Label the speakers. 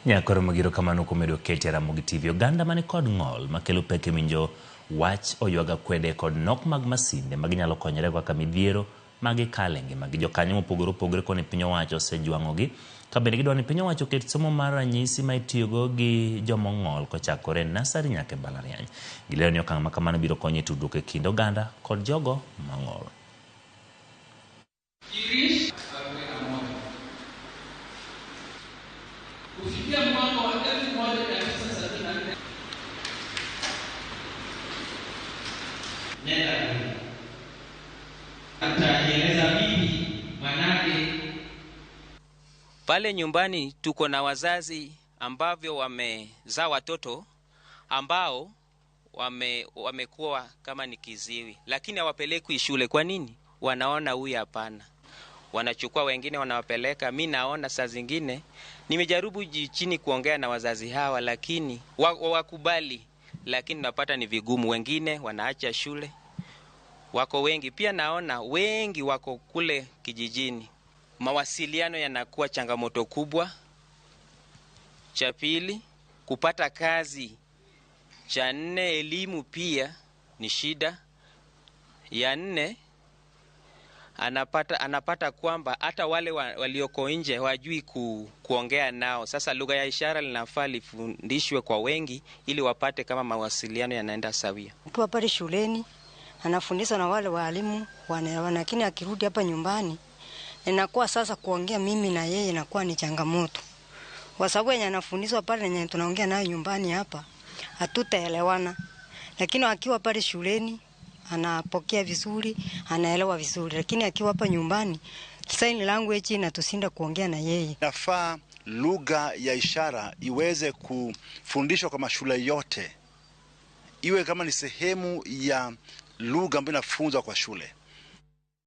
Speaker 1: Nyakoro magiro kamano kumedo kete Ramogi TV Uganda mani kod ng'ol makelo peke minjo wach oywaga kwede kod nok mag masinde maginyalo konyore kaka midhiero magi kalenge magi jokanyo mopogore opogore koni piny owacho osejwang'ogi ka bende gidwani piny owacho ket somo mar ranyisi ma itiyogo gi jomong'ol kochakore nasari nyaka e mbalariany. Gilero ni okang' ma kamano biro konyo e tudruok e kind oganda kod jogo mang'ol.
Speaker 2: Kufikia mwaka wa 1974 ataeleza vipi manake
Speaker 3: pale nyumbani tuko na wazazi ambavyo wamezaa watoto ambao wamekuwa kama ni kiziwi, lakini hawapelekwi shule. Kwa nini? Wanaona huyu hapana. Wanachukua wengine wanawapeleka. Mimi naona saa zingine nimejaribu chini kuongea na wazazi hawa, lakini wakubali, lakini napata ni vigumu. Wengine wanaacha shule. Wako wengi pia, naona wengi wako kule kijijini. Mawasiliano yanakuwa changamoto kubwa. Cha pili, kupata kazi. Cha nne, elimu pia ni shida. Ya nne, anapata kwamba hata wale walioko nje hawajui kuongea nao. Sasa lugha ya ishara linafaa lifundishwe kwa wengi ili wapate kama mawasiliano yanaenda sawia.
Speaker 4: Kwa pale shuleni anafundisha na wale walimu wanaelewa, lakini akirudi hapa nyumbani inakuwa sasa kuongea mimi na yeye inakuwa ni changamoto. Kwa sababu yeye anafundishwa pale yenye tunaongea naye nyumbani hapa hatutaelewana. Lakini akiwa pale shuleni anapokea vizuri, anaelewa vizuri, lakini akiwa hapa nyumbani sign language inatusinda kuongea na yeye.
Speaker 5: Nafaa lugha ya ishara iweze kufundishwa kwa mashule yote, iwe kama ni sehemu ya lugha ambayo inafunzwa kwa shule.